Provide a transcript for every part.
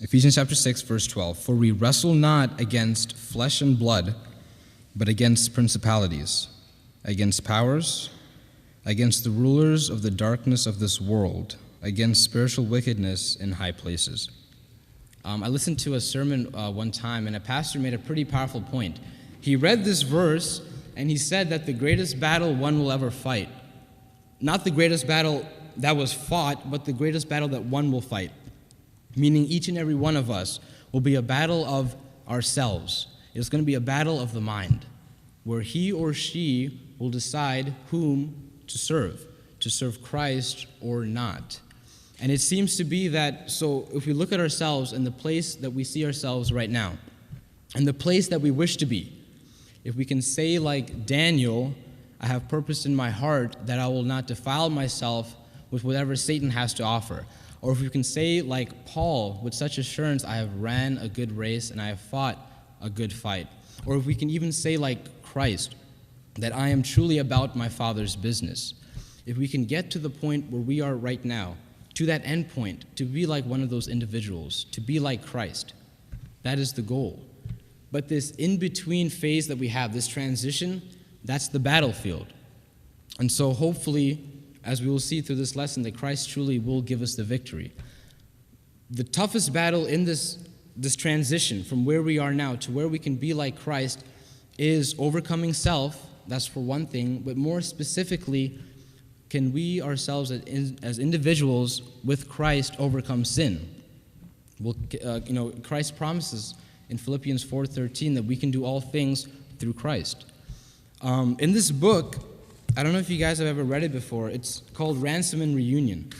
Ephesians chapter 6, verse 12. For we wrestle not against flesh and blood, but against principalities, against powers, against the rulers of the darkness of this world, against spiritual wickedness in high places. I listened to a sermon one time, and a pastor made a pretty powerful point. He read this verse, and he said that the greatest battle one will ever fight, not the greatest battle that was fought, but the greatest battle that one will fight, meaning each and every one of us will be a battle of ourselves. It's going to be a battle of the mind, where he or she will decide whom to serve Christ or not. And it seems to be that, so if we look at ourselves and the place that we see ourselves right now, and the place that we wish to be, if we can say like Daniel, I have purpose in my heart that I will not defile myself with whatever Satan has to offer. Or if we can say like Paul, with such assurance, I have ran a good race and I have fought a good fight. Or if we can even say like Christ, that I am truly about my Father's business. If we can get to the point where we are right now, to that end point, to be like one of those individuals, to be like Christ, that is the goal. But this in-between phase that we have, this transition, that's the battlefield. And so hopefully, as we will see through this lesson, that Christ truly will give us the victory. The toughest battle in this transition from where we are now to where we can be like Christ is overcoming self. That's for one thing, but more specifically, can we ourselves as individuals with Christ overcome sin? Well, Christ promises in Philippians 4:13 that we can do all things through Christ. In this book, I don't know if you guys have ever read it before. It's called Ransom and Reunion.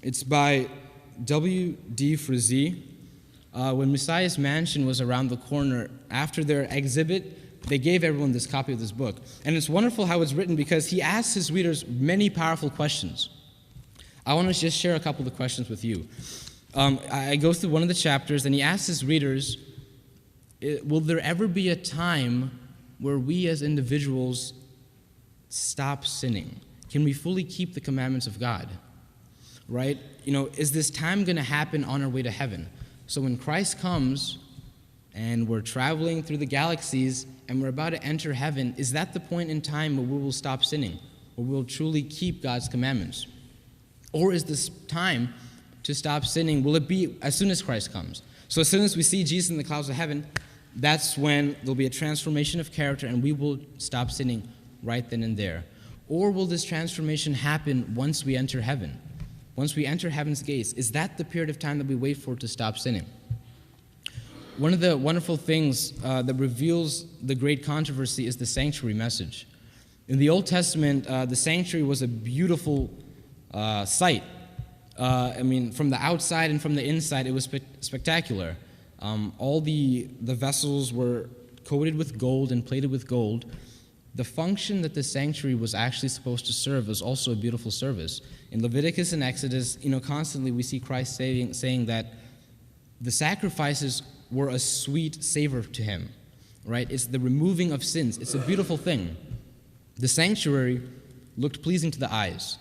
It's by W.D. Frazee. When Messiah's Mansion was around the corner, after their exhibit, they gave everyone this copy of this book. And it's wonderful how it's written because he asks his readers many powerful questions. I want to just share a couple of the questions with you. I go through one of the chapters, and he asks his readers, will there ever be a time where we as individuals stop sinning? Can we fully keep the commandments of God? Right? Is this time going to happen on our way to heaven? So when Christ comes and we're traveling through the galaxies and we're about to enter heaven, is that the point in time where we will stop sinning, where we'll truly keep God's commandments? Or is this time to stop sinning, will it be as soon as Christ comes? So as soon as we see Jesus in the clouds of heaven, that's when there'll be a transformation of character and we will stop sinning right then and there. Or will this transformation happen once we enter heaven? Once we enter heaven's gates, is that the period of time that we wait for to stop sinning? One of the wonderful things that reveals the great controversy is the sanctuary message. In the Old Testament, the sanctuary was a beautiful sight. From the outside and from the inside, it was spectacular. All the vessels were coated with gold and plated with gold. The function that the sanctuary was actually supposed to serve was also a beautiful service. In Leviticus and Exodus, constantly we see Christ saying that the sacrifices were a sweet savor to him, right? It's the removing of sins. It's a beautiful thing. The sanctuary looked pleasing to the eyes.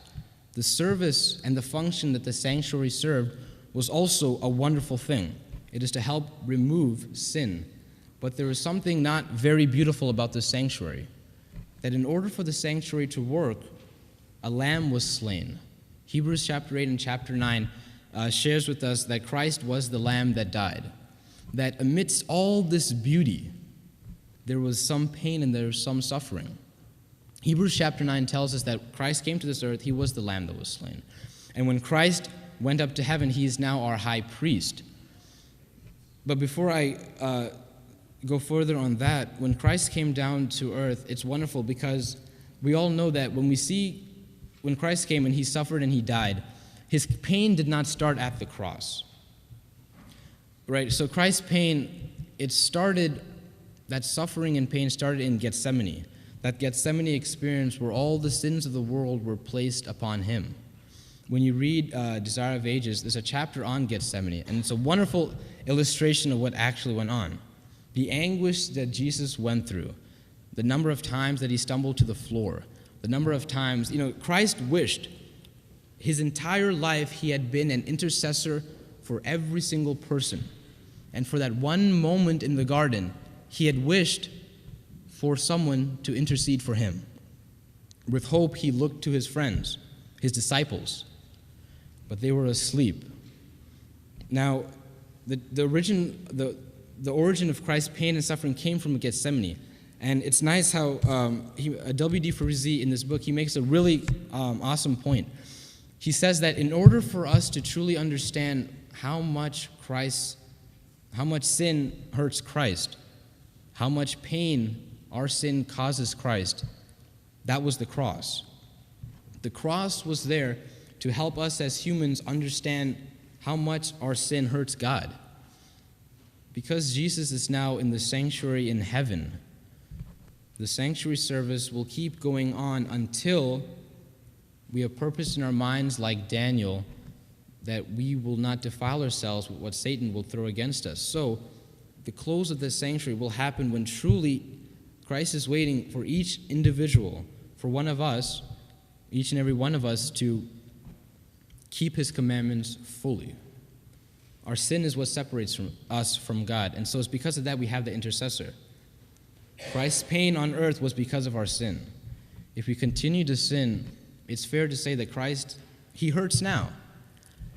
The service and the function that the sanctuary served was also a wonderful thing. It is to help remove sin. But there is something not very beautiful about the sanctuary, that in order for the sanctuary to work, a lamb was slain. Hebrews chapter 8 and chapter 9 shares with us that Christ was the lamb that died. That amidst all this beauty, there was some pain and there was some suffering. Hebrews chapter 9 tells us that Christ came to this earth, he was the lamb that was slain. And when Christ went up to heaven, he is now our high priest. But before I go further on that, when Christ came down to earth, it's wonderful because we all know that when Christ came and he suffered and he died, his pain did not start at the cross. Right? So Christ's pain, that suffering and pain started in Gethsemane. That Gethsemane experience where all the sins of the world were placed upon him. When you read Desire of Ages, there's a chapter on Gethsemane, and it's a wonderful illustration of what actually went on. The anguish that Jesus went through, the number of times that he stumbled to the floor, the number of times, Christ wished his entire life he had been an intercessor for every single person. And for that one moment in the garden, he had wished for someone to intercede for him. With hope, he looked to his friends, his disciples, but they were asleep. Now, the origin of Christ's pain and suffering came from Gethsemane. And it's nice how W.D. Farizi in this book, he makes a really awesome point. He says that in order for us to truly understand how much sin hurts Christ, how much pain our sin causes Christ, that was the cross. The cross was there to help us as humans understand how much our sin hurts God. Because Jesus is now in the sanctuary in heaven, the sanctuary service will keep going on until we have purpose in our minds, like Daniel, that we will not defile ourselves with what Satan will throw against us. So the close of the sanctuary will happen when truly Christ is waiting for each individual, for one of us, each and every one of us, to keep his commandments fully. Our sin is what separates us from God, and so it's because of that we have the intercessor. Christ's pain on earth was because of our sin. If we continue to sin, it's fair to say that Christ, he hurts now.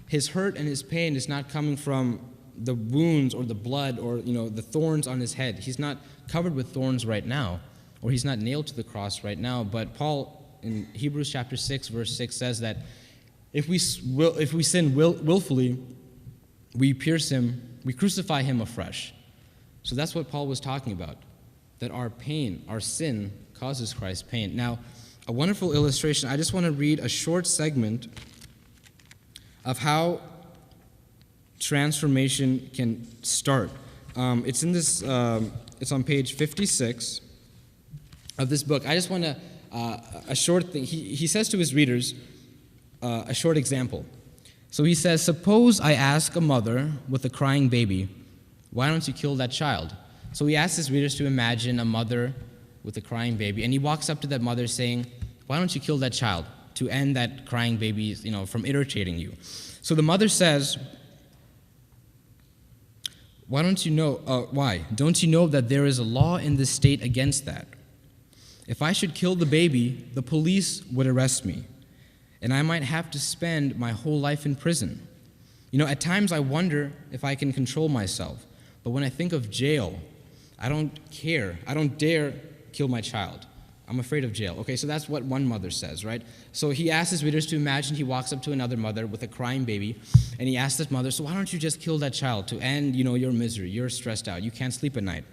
His hurt and his pain is not coming from the wounds or the blood or the thorns on his head. He's not covered with thorns right now, or he's not nailed to the cross right now. But Paul in Hebrews chapter 6, verse 6 says that if we sin willfully, we pierce him, we crucify him afresh. So that's what Paul was talking about, that our pain, our sin, causes Christ's pain. Now, a wonderful illustration, I just want to read a short segment of how transformation can start. It's in this. It's on page 56 of this book. I just want to a short thing. He says to his readers a short example. So he says, suppose I ask a mother with a crying baby, why don't you kill that child? So he asks his readers to imagine a mother with a crying baby, and he walks up to that mother saying, why don't you kill that child to end that crying baby, from irritating you? So the mother says, why? Don't you know that there is a law in this state against that? If I should kill the baby, the police would arrest me, and I might have to spend my whole life in prison. At times I wonder if I can control myself, but when I think of jail, I don't care. I don't dare kill my child. I'm afraid of jail. Okay, so that's what one mother says, right? So he asks his readers to imagine he walks up to another mother with a crying baby, and he asks this mother, so why don't you just kill that child to end, your misery? You're stressed out. You can't sleep at night.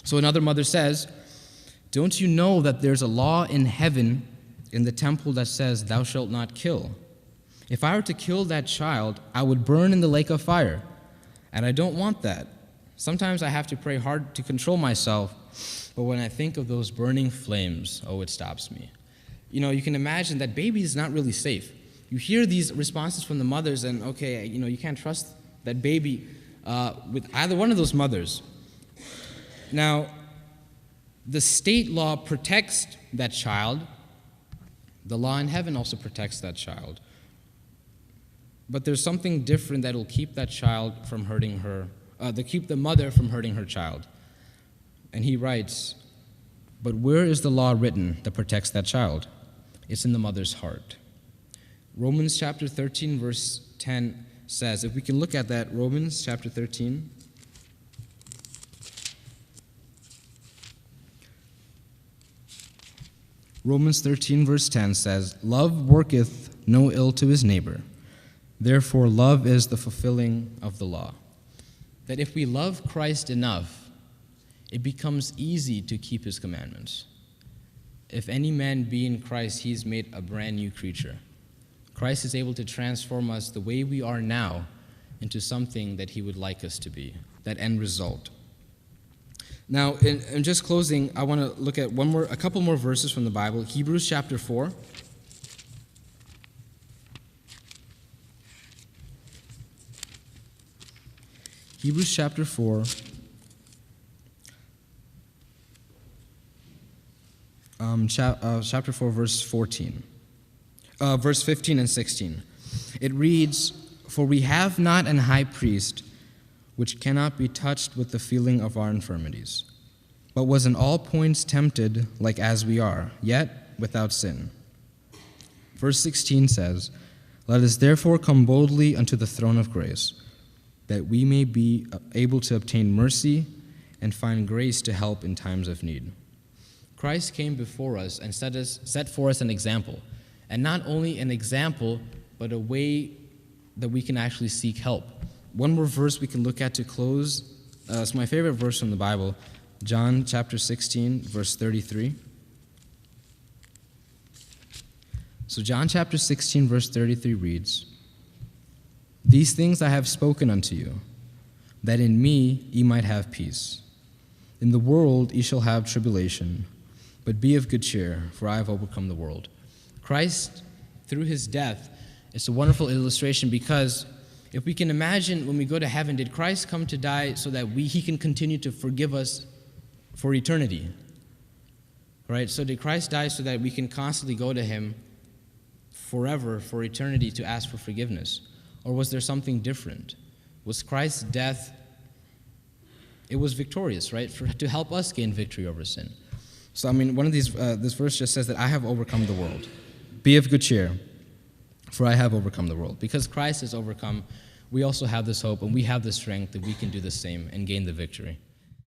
So another mother says, don't you know that there's a law in heaven in the temple that says, thou shalt not kill? If I were to kill that child, I would burn in the lake of fire, and I don't want that. Sometimes I have to pray hard to control myself, but when I think of those burning flames, it stops me. You can imagine that baby is not really safe. You hear these responses from the mothers, and you can't trust that baby with either one of those mothers. Now, the state law protects that child. The law in heaven also protects that child. But there's something different that will keep that child from hurting her, keep the mother from hurting her child. And he writes, but where is the law written that protects that child? It's in the mother's heart. Romans chapter 13, verse 10 says, if we can look at that, Romans chapter 13. Romans 13, verse 10 says, love worketh no ill to his neighbor. Therefore, love is the fulfilling of the law. That if we love Christ enough, it becomes easy to keep his commandments. If any man be in Christ, he's made a brand new creature. Christ is able to transform us the way we are now into something that he would like us to be, that end result. Now, in just closing, I want to look at a couple more verses from the Bible. Hebrews chapter 4. Hebrews chapter 4. Chapter 4, verse 14. Verse 15 and 16. It reads, for we have not an high priest which cannot be touched with the feeling of our infirmities, but was in all points tempted like as we are, yet without sin. Verse 16 says, "Let us therefore come boldly unto the throne of grace, that we may be able to obtain mercy and find grace to help in times of need." Christ came before us and set for us an example, and not only an example, but a way that we can actually seek help. One more verse we can look at to close. It's my favorite verse from the Bible, John chapter 16, verse 33. So John chapter 16, verse 33 reads, "These things I have spoken unto you, that in me ye might have peace. In the world ye shall have tribulation, but be of good cheer, for I have overcome the world." Christ, through his death, is a wonderful illustration, because if we can imagine when we go to heaven, did Christ come to die so that he can continue to forgive us for eternity? Right? So did Christ die so that we can constantly go to him forever, for eternity, to ask for forgiveness? Or was there something different? Was Christ's death, it was victorious, right? To help us gain victory over sin. So, one of these, this verse just says that I have overcome the world. Be of good cheer, for I have overcome the world. Because Christ has overcome, we also have this hope, and we have the strength that we can do the same and gain the victory.